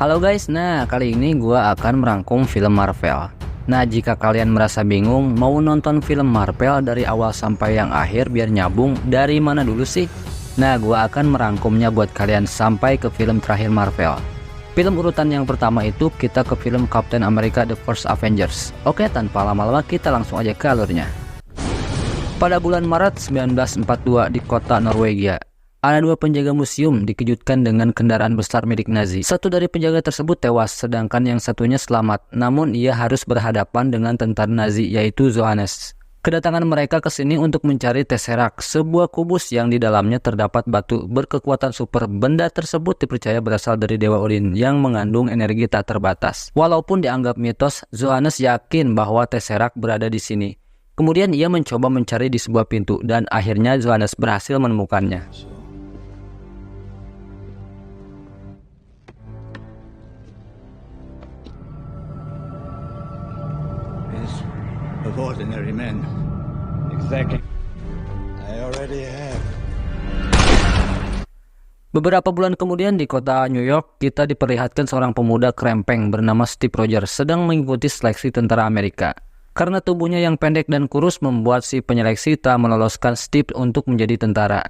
Halo guys, nah kali ini gua akan merangkum film Marvel. Nah, jika kalian merasa bingung mau nonton film Marvel dari awal sampai yang akhir biar nyambung, dari mana dulu sih? Nah, gua akan merangkumnya buat kalian sampai ke film terakhir Marvel. Film urutan yang pertama itu kita ke film Captain America The First Avengers. Oke, tanpa lama-lama kita langsung aja ke alurnya. Pada bulan Maret 1942 di kota Norwegia, ada dua penjaga museum dikejutkan dengan kendaraan besar milik Nazi. Satu dari penjaga tersebut tewas, sedangkan yang satunya selamat. Namun ia harus berhadapan dengan tentara Nazi, yaitu Johannes. Kedatangan mereka ke sini untuk mencari Tesseract, sebuah kubus yang di dalamnya terdapat batu berkekuatan super. Benda tersebut dipercaya berasal dari Dewa Odin yang mengandung energi tak terbatas. Walaupun dianggap mitos, Johannes yakin bahwa Tesseract berada di sini. Kemudian ia mencoba mencari di sebuah pintu dan akhirnya Johannes berhasil menemukannya. Of ordinary men. Exactly. I already have. Beberapa bulan kemudian di kota New York, kita diperlihatkan seorang pemuda krempeng bernama Steve Rogers sedang mengikuti seleksi tentara Amerika. Karena tubuhnya yang pendek dan kurus membuat si penyeleksi tak meloloskan Steve untuk menjadi tentara.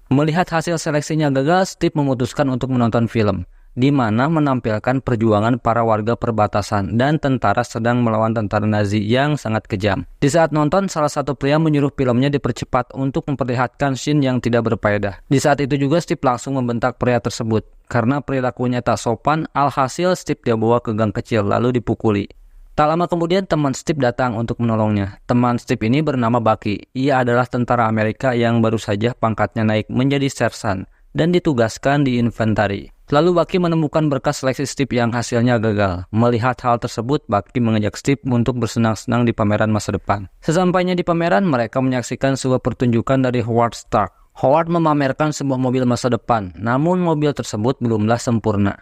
Melihat hasil seleksinya gagal, Steve memutuskan untuk menonton film, di mana menampilkan perjuangan para warga perbatasan dan tentara sedang melawan tentara Nazi yang sangat kejam. Di saat nonton, salah satu pria menyuruh filmnya dipercepat untuk memperlihatkan scene yang tidak berfaedah. Di saat itu juga Steve langsung membentak pria tersebut. Karena perilakunya tak sopan, alhasil Steve dibawa ke gang kecil lalu dipukuli. Tak lama kemudian teman Steve datang untuk menolongnya. Teman Steve ini bernama Bucky. Ia adalah tentara Amerika yang baru saja pangkatnya naik menjadi sersan dan ditugaskan di infanteri. Lalu Bucky menemukan berkas seleksi Steve yang hasilnya gagal. Melihat hal tersebut, Bucky mengajak Steve untuk bersenang-senang di pameran masa depan. Sesampainya di pameran, mereka menyaksikan sebuah pertunjukan dari Howard Stark. Howard memamerkan sebuah mobil masa depan, namun mobil tersebut belumlah sempurna.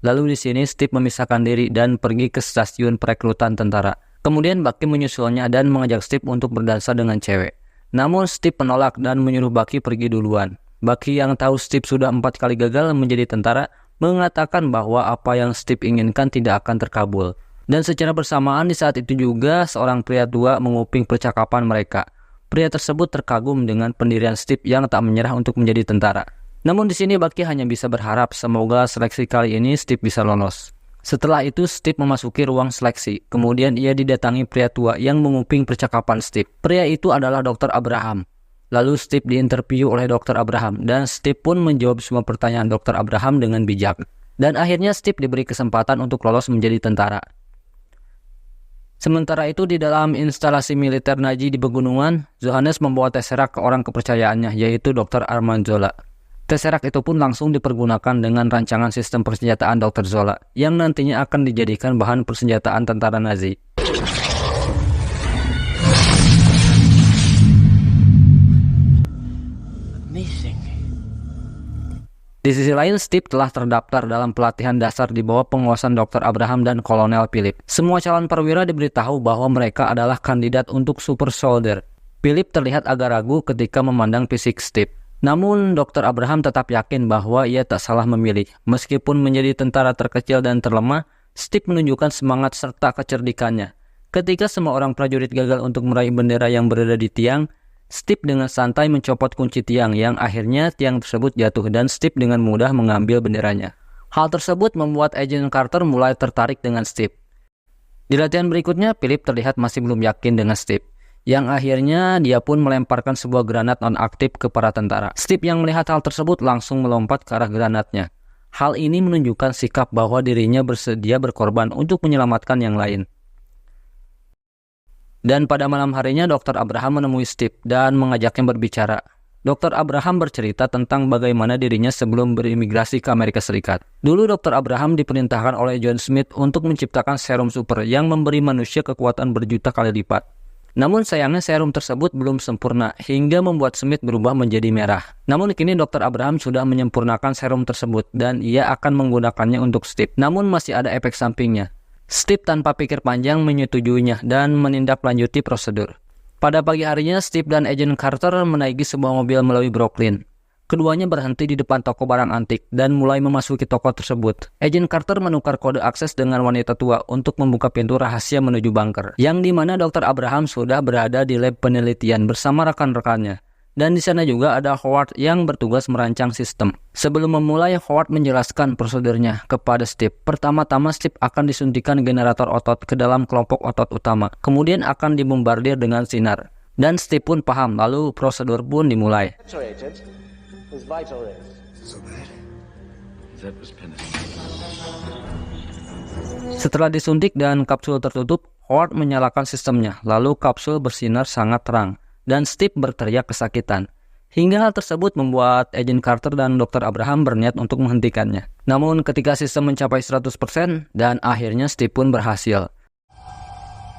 Lalu di sini Steve memisahkan diri dan pergi ke stasiun perekrutan tentara. Kemudian Bucky menyusulnya dan mengajak Steve untuk berdansa dengan cewek. Namun Steve menolak dan menyuruh Bucky pergi duluan. Bucky yang tahu Steve sudah 4 kali gagal menjadi tentara, mengatakan bahwa apa yang Steve inginkan tidak akan terkabul. Dan secara bersamaan di saat itu juga seorang pria tua menguping percakapan mereka. Pria tersebut terkagum dengan pendirian Steve yang tak menyerah untuk menjadi tentara. Namun di sini Bucky hanya bisa berharap semoga seleksi kali ini Steve bisa lolos. Setelah itu Steve memasuki ruang seleksi. Kemudian ia didatangi pria tua yang menguping percakapan Steve. Pria itu adalah Dr. Abraham. Lalu Steve diinterview oleh Dr. Abraham dan Steve pun menjawab semua pertanyaan Dr. Abraham dengan bijak. Dan akhirnya Steve diberi kesempatan untuk lolos menjadi tentara. Sementara itu di dalam instalasi militer Nazi di pegunungan, Johannes membawa Tesseract ke orang kepercayaannya, yaitu Dr. Armand Zola. Tesseract itu pun langsung dipergunakan dengan rancangan sistem persenjataan Dr. Zola yang nantinya akan dijadikan bahan persenjataan tentara Nazi. Di sisi lain, Steve telah terdaftar dalam pelatihan dasar di bawah penguasaan Dr. Abraham dan Kolonel Philip. Semua calon perwira diberitahu bahwa mereka adalah kandidat untuk Super Soldier. Philip terlihat agak ragu ketika memandang fisik Steve. Namun, Dr. Abraham tetap yakin bahwa ia tak salah memilih. Meskipun menjadi tentara terkecil dan terlemah, Steve menunjukkan semangat serta kecerdikannya. Ketika semua orang prajurit gagal untuk meraih bendera yang berada di tiang, Steve dengan santai mencopot kunci tiang yang akhirnya tiang tersebut jatuh dan Steve dengan mudah mengambil benderanya. Hal tersebut membuat Agent Carter mulai tertarik dengan Steve. Di latihan berikutnya, Philip terlihat masih belum yakin dengan Steve. Yang akhirnya dia pun melemparkan sebuah granat non-aktif ke para tentara. Steve yang melihat hal tersebut langsung melompat ke arah granatnya. Hal ini menunjukkan sikap bahwa dirinya bersedia berkorban untuk menyelamatkan yang lain. Dan pada malam harinya Dr. Abraham menemui Steve dan mengajaknya berbicara. Dr. Abraham bercerita tentang bagaimana dirinya sebelum berimigrasi ke Amerika Serikat. Dulu Dr. Abraham diperintahkan oleh John Smith untuk menciptakan serum super yang memberi manusia kekuatan berjuta kali lipat. Namun sayangnya serum tersebut belum sempurna hingga membuat Smith berubah menjadi merah. Namun kini Dr. Abraham sudah menyempurnakan serum tersebut dan ia akan menggunakannya untuk Steve. Namun masih ada efek sampingnya. Steve tanpa pikir panjang menyetujuinya dan menindaklanjuti prosedur. Pada pagi harinya, Steve dan Agent Carter menaiki sebuah mobil melalui Brooklyn. Keduanya berhenti di depan toko barang antik dan mulai memasuki toko tersebut. Agent Carter menukar kode akses dengan wanita tua untuk membuka pintu rahasia menuju bunker, yang dimana Dr. Abraham sudah berada di lab penelitian bersama rekan-rekannya. Dan di sana juga ada Howard yang bertugas merancang sistem. Sebelum memulai, Howard menjelaskan prosedurnya kepada Steve. Pertama-tama Steve akan disuntikan generator otot ke dalam kelompok otot utama, kemudian akan dibombardir dengan sinar. Dan Steve pun paham, lalu prosedur pun dimulai. His vital rate. So bad. That was penicillin. Setelah disuntik dan kapsul tertutup, Howard menyalakan sistemnya, lalu kapsul bersinar sangat terang, dan Steve berteriak kesakitan. Hingga hal tersebut membuat Agent Carter dan Dr. Abraham berniat untuk menghentikannya. Namun ketika sistem mencapai 100%, dan akhirnya Steve pun berhasil.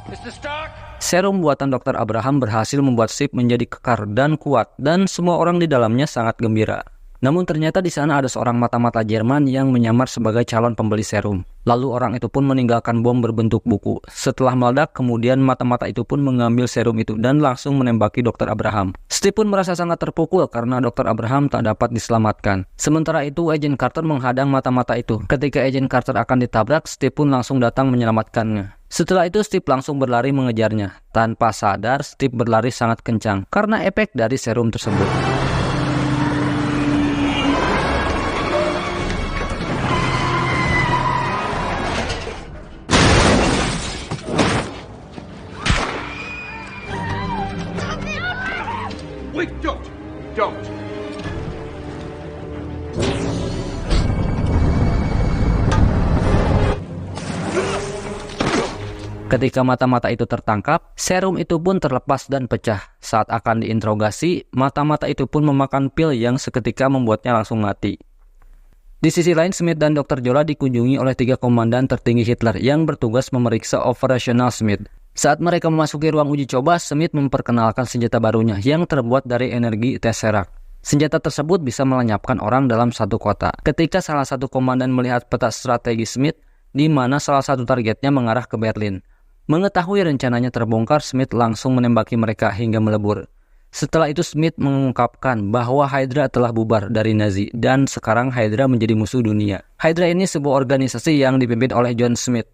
Mr. Stark! Serum buatan Dr. Abraham berhasil membuat Steve menjadi kekar dan kuat, dan semua orang di dalamnya sangat gembira. Namun ternyata di sana ada seorang mata-mata Jerman yang menyamar sebagai calon pembeli serum. Lalu orang itu pun meninggalkan bom berbentuk buku. Setelah meledak, kemudian mata-mata itu pun mengambil serum itu dan langsung menembaki Dr. Abraham. Steve pun merasa sangat terpukul karena Dr. Abraham tak dapat diselamatkan. Sementara itu, Agent Carter menghadang mata-mata itu. Ketika Agent Carter akan ditabrak, Steve pun langsung datang menyelamatkannya. Setelah itu Steve langsung berlari mengejarnya. Tanpa sadar, Steve berlari sangat kencang karena efek dari serum tersebut. Wait, don't! Don't! Ketika mata-mata itu tertangkap, serum itu pun terlepas dan pecah. Saat akan diinterogasi, mata-mata itu pun memakan pil yang seketika membuatnya langsung mati. Di sisi lain, Smith dan Dr. Jola dikunjungi oleh 3 komandan tertinggi Hitler yang bertugas memeriksa operasional Smith. Saat mereka memasuki ruang uji coba, Smith memperkenalkan senjata barunya yang terbuat dari energi Tesseract. Senjata tersebut bisa melenyapkan orang dalam satu kota. Ketika salah satu komandan melihat peta strategi Smith, di mana salah satu targetnya mengarah ke Berlin. Mengetahui rencananya terbongkar, Smith langsung menembaki mereka hingga melebur. Setelah itu Smith mengungkapkan bahwa Hydra telah bubar dari Nazi dan sekarang Hydra menjadi musuh dunia. Hydra ini sebuah organisasi yang dipimpin oleh John Smith.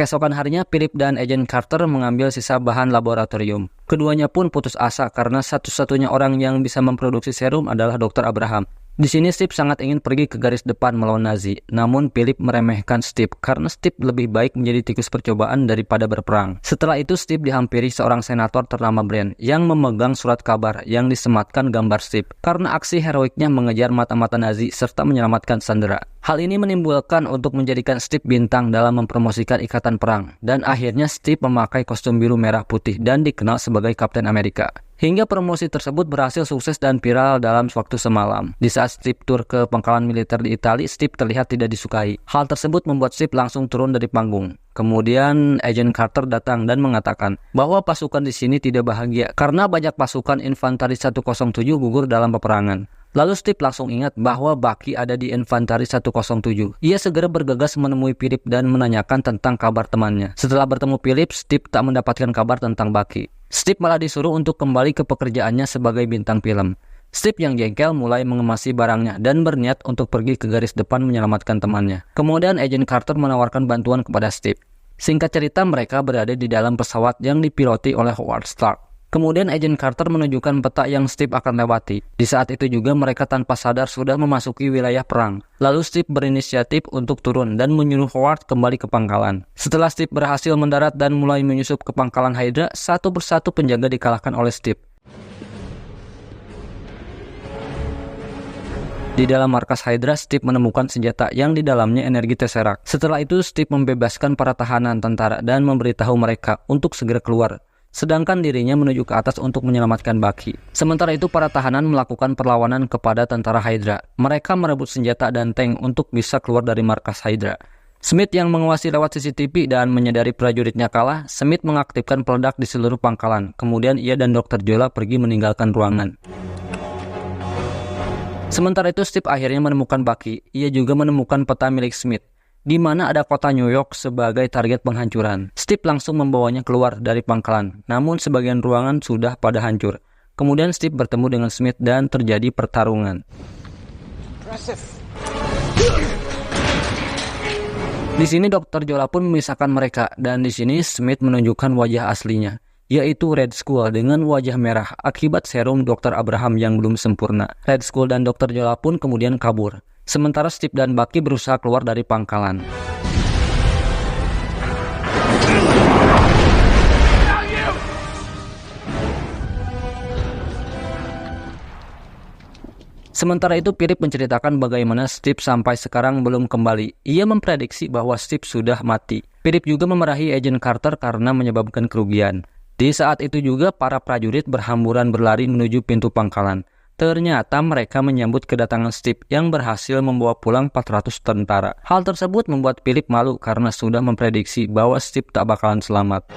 Keesokan harinya, Philip dan Agent Carter mengambil sisa bahan laboratorium. Keduanya pun putus asa karena satu-satunya orang yang bisa memproduksi serum adalah Dr. Abraham. Di sini Steve sangat ingin pergi ke garis depan melawan Nazi, namun Philip meremehkan Steve karena Steve lebih baik menjadi tikus percobaan daripada berperang. Setelah itu Steve dihampiri seorang senator ternama Brand yang memegang surat kabar yang disematkan gambar Steve karena aksi heroiknya mengejar mata-mata Nazi serta menyelamatkan sandera. Hal ini menimbulkan untuk menjadikan Steve bintang dalam mempromosikan ikatan perang, dan akhirnya Steve memakai kostum biru merah putih dan dikenal sebagai Kapten Amerika. Hingga promosi tersebut berhasil sukses dan viral dalam waktu semalam. Di saat Steve tur ke pangkalan militer di Italia, Steve terlihat tidak disukai. Hal tersebut membuat Steve langsung turun dari panggung. Kemudian Agent Carter datang dan mengatakan bahwa pasukan di sini tidak bahagia karena banyak pasukan infanteri 107 gugur dalam peperangan. Lalu Steve langsung ingat bahwa Bucky ada di infanteri 107. Ia segera bergegas menemui Philip dan menanyakan tentang kabar temannya. Setelah bertemu Philip, Steve tak mendapatkan kabar tentang Bucky. Steve malah disuruh untuk kembali ke pekerjaannya sebagai bintang film. Steve yang jengkel mulai mengemasi barangnya dan berniat untuk pergi ke garis depan menyelamatkan temannya. Kemudian Agent Carter menawarkan bantuan kepada Steve. Singkat cerita, mereka berada di dalam pesawat yang dipiloti oleh Howard Stark. Kemudian Agent Carter menunjukkan peta yang Steve akan lewati. Di saat itu juga mereka tanpa sadar sudah memasuki wilayah perang. Lalu Steve berinisiatif untuk turun dan menyuruh Howard kembali ke pangkalan. Setelah Steve berhasil mendarat dan mulai menyusup ke pangkalan Hydra, satu persatu penjaga dikalahkan oleh Steve. Di dalam markas Hydra, Steve menemukan senjata yang di dalamnya energi Tesseract. Setelah itu Steve membebaskan para tahanan tentara dan memberitahu mereka untuk segera keluar. Sedangkan dirinya menuju ke atas untuk menyelamatkan Bucky. Sementara itu para tahanan melakukan perlawanan kepada tentara Hydra. Mereka merebut senjata dan tank untuk bisa keluar dari markas Hydra. Smith yang mengawasi lewat CCTV dan menyadari prajuritnya kalah, Smith mengaktifkan peledak di seluruh pangkalan. Kemudian ia dan Dr. Jola pergi meninggalkan ruangan. Sementara itu Steve akhirnya menemukan Bucky. Ia juga menemukan peta milik Smith, di mana ada kota New York sebagai target penghancuran. Steve langsung membawanya keluar dari pangkalan, namun sebagian ruangan sudah pada hancur. Kemudian Steve bertemu dengan Smith dan terjadi pertarungan. Di sini Dr. Zola pun memisahkan mereka, dan di sini Smith menunjukkan wajah aslinya, yaitu Red Skull dengan wajah merah akibat serum Dr. Abraham yang belum sempurna. Red Skull dan Dr. Zola pun kemudian kabur, sementara Steve dan Bucky berusaha keluar dari pangkalan. Sementara itu, Philip menceritakan bagaimana Steve sampai sekarang belum kembali. Ia memprediksi bahwa Steve sudah mati. Philip juga memarahi Agent Carter karena menyebabkan kerugian. Di saat itu juga, para prajurit berhamburan berlari menuju pintu pangkalan. Ternyata mereka menyambut kedatangan Steve yang berhasil membawa pulang 400 tentara. Hal tersebut membuat Philip malu karena sudah memprediksi bahwa Steve tak bakalan selamat.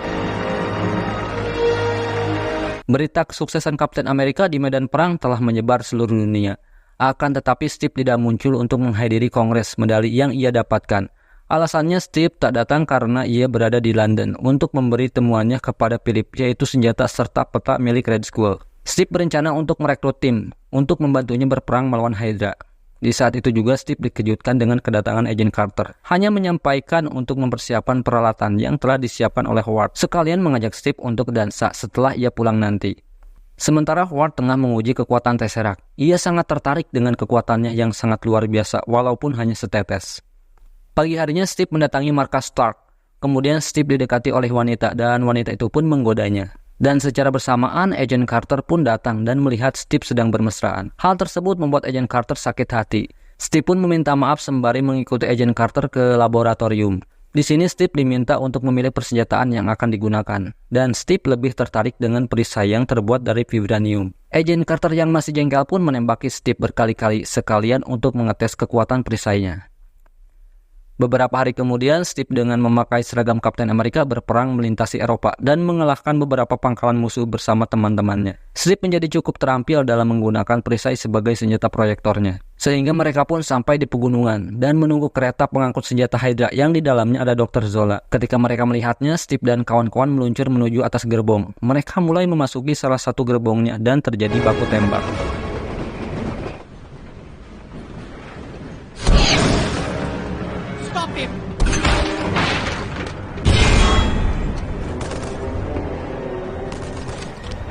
Berita kesuksesan Kapten Amerika di medan perang telah menyebar seluruh dunia. Akan tetapi Steve tidak muncul untuk menghadiri kongres medali yang ia dapatkan. Alasannya Steve tak datang karena ia berada di London untuk memberi temuannya kepada Philip, yaitu senjata serta peta milik Red Skull. Steve berencana untuk merekrut tim untuk membantunya berperang melawan Hydra. Di saat itu juga Steve dikejutkan dengan kedatangan Agent Carter. Hanya menyampaikan untuk mempersiapkan peralatan yang telah disiapkan oleh Howard, sekalian mengajak Steve untuk dansa setelah ia pulang nanti. Sementara Howard tengah menguji kekuatan Tesseract. Ia sangat tertarik dengan kekuatannya yang sangat luar biasa walaupun hanya setetes. Pagi harinya Steve mendatangi markas Stark. Kemudian Steve didekati oleh wanita dan wanita itu pun menggodanya. Dan secara bersamaan Agent Carter pun datang dan melihat Steve sedang bermesraan. Hal tersebut membuat Agent Carter sakit hati. Steve pun meminta maaf sembari mengikuti Agent Carter ke laboratorium. Di sini Steve diminta untuk memilih persenjataan yang akan digunakan, dan Steve lebih tertarik dengan perisai yang terbuat dari vibranium. Agent Carter yang masih jengkel pun menembaki Steve berkali-kali sekalian untuk mengetes kekuatan perisainya. Beberapa hari kemudian, Steve dengan memakai seragam Kapten Amerika berperang melintasi Eropa dan mengalahkan beberapa pangkalan musuh bersama teman-temannya. Steve menjadi cukup terampil dalam menggunakan perisai sebagai senjata proyektornya. Sehingga mereka pun sampai di pegunungan dan menunggu kereta pengangkut senjata Hydra yang di dalamnya ada Dr. Zola. Ketika mereka melihatnya, Steve dan kawan-kawan meluncur menuju atas gerbong. Mereka mulai memasuki salah satu gerbongnya dan terjadi baku tembak.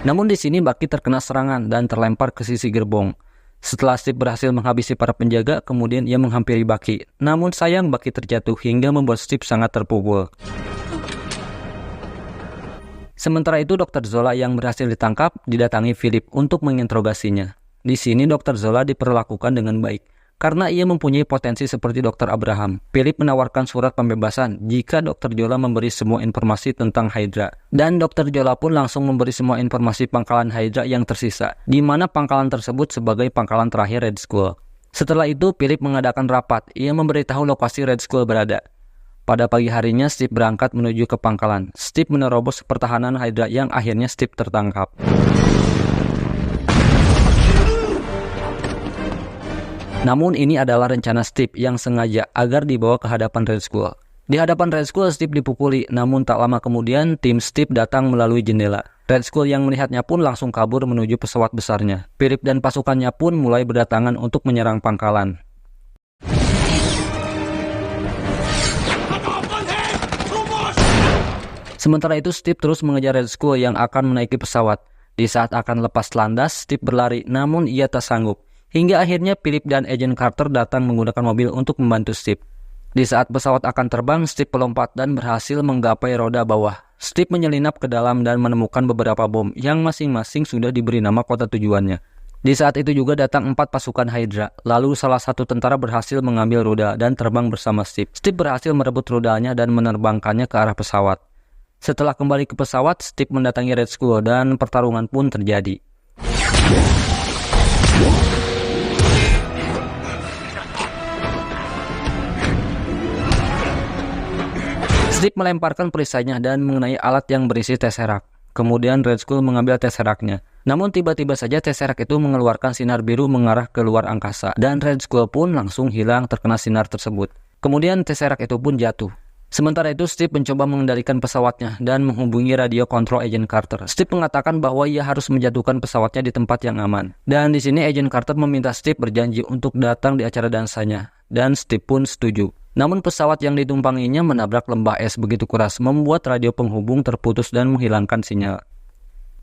Namun di sini Bucky terkena serangan dan terlempar ke sisi gerbong. Setelah Steve berhasil menghabisi para penjaga, kemudian ia menghampiri Bucky. Namun sayang Bucky terjatuh hingga membuat Steve sangat terpukul. Sementara itu Dr. Zola yang berhasil ditangkap didatangi Philip untuk menginterogasinya. Di sini Dr. Zola diperlakukan dengan baik karena ia mempunyai potensi seperti Dr. Abraham. Philip menawarkan surat pembebasan jika Dr. Zola memberi semua informasi tentang Hydra. Dan Dr. Zola pun langsung memberi semua informasi pangkalan Hydra yang tersisa, di mana pangkalan tersebut sebagai pangkalan terakhir Red Skull. Setelah itu, Philip mengadakan rapat. Ia memberitahu lokasi Red Skull berada. Pada pagi harinya, Steve berangkat menuju ke pangkalan. Steve menerobos pertahanan Hydra yang akhirnya Steve tertangkap. Namun ini adalah rencana Steve yang sengaja agar dibawa ke hadapan Red Skull. Di hadapan Red Skull, Steve dipukuli, namun tak lama kemudian tim Steve datang melalui jendela. Red Skull yang melihatnya pun langsung kabur menuju pesawat besarnya. Philip dan pasukannya pun mulai berdatangan untuk menyerang pangkalan. Sementara itu Steve terus mengejar Red Skull yang akan menaiki pesawat. Di saat akan lepas landas, Steve berlari, namun ia tak sanggup. Hingga akhirnya Philip dan Agent Carter datang menggunakan mobil untuk membantu Steve. Di saat pesawat akan terbang, Steve melompat dan berhasil menggapai roda bawah. Steve menyelinap ke dalam dan menemukan beberapa bom yang masing-masing sudah diberi nama kota tujuannya. Di saat itu juga datang 4 pasukan Hydra. Lalu salah satu tentara berhasil mengambil roda dan terbang bersama Steve. Steve berhasil merebut rodanya dan menerbangkannya ke arah pesawat. Setelah kembali ke pesawat, Steve mendatangi Red Skull dan pertarungan pun terjadi. Steve melemparkan perisainya dan mengenai alat yang berisi Tesseract. Kemudian Red Skull mengambil Tesseract-nya. Namun tiba-tiba saja Tesseract itu mengeluarkan sinar biru mengarah ke luar angkasa. Dan Red Skull pun langsung hilang terkena sinar tersebut. Kemudian Tesseract itu pun jatuh. Sementara itu, Steve mencoba mengendalikan pesawatnya dan menghubungi radio kontrol Agent Carter. Steve mengatakan bahwa ia harus menjatuhkan pesawatnya di tempat yang aman. Dan di sini Agent Carter meminta Steve berjanji untuk datang di acara dansanya. Dan Steve pun setuju. Namun pesawat yang ditumpanginya menabrak lembah es begitu keras, membuat radio penghubung terputus dan menghilangkan sinyal.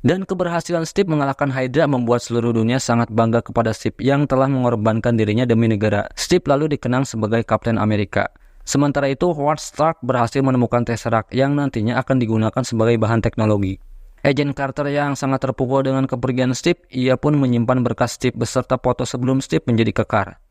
Dan keberhasilan Steve mengalahkan Hydra membuat seluruh dunia sangat bangga kepada Steve yang telah mengorbankan dirinya demi negara. Steve lalu dikenang sebagai Kapten Amerika. Sementara itu, Howard Stark berhasil menemukan Tesseract yang nantinya akan digunakan sebagai bahan teknologi. Agent Carter yang sangat terpukul dengan kepergian Steve, ia pun menyimpan berkas Steve beserta foto sebelum Steve menjadi kekar.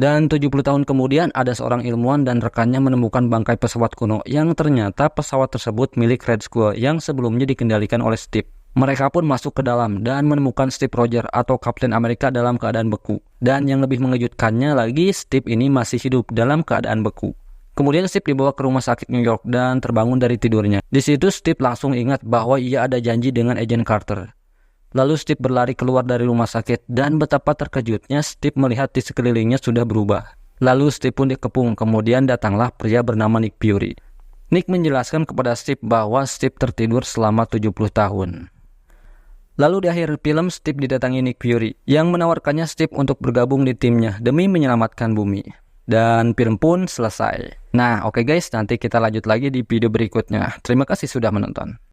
Dan 70 tahun kemudian, ada seorang ilmuwan dan rekannya menemukan bangkai pesawat kuno yang ternyata pesawat tersebut milik Red Skull yang sebelumnya dikendalikan oleh Steve. Mereka pun masuk ke dalam dan menemukan Steve Rogers atau Kapten Amerika dalam keadaan beku. Dan yang lebih mengejutkannya lagi, Steve ini masih hidup dalam keadaan beku. Kemudian Steve dibawa ke rumah sakit New York dan terbangun dari tidurnya. Di situ Steve langsung ingat bahwa ia ada janji dengan Agent Carter. Lalu Steve berlari keluar dari rumah sakit dan betapa terkejutnya Steve melihat di sekelilingnya sudah berubah. Lalu Steve pun dikepung, kemudian datanglah pria bernama Nick Fury. Nick menjelaskan kepada Steve bahwa Steve tertidur selama 70 tahun. Lalu di akhir film, Steve didatangi Nick Fury yang menawarkannya Steve untuk bergabung di timnya demi menyelamatkan bumi. Dan film pun selesai. Nah, oke guys, nanti kita lanjut lagi di video berikutnya. Terima kasih sudah menonton.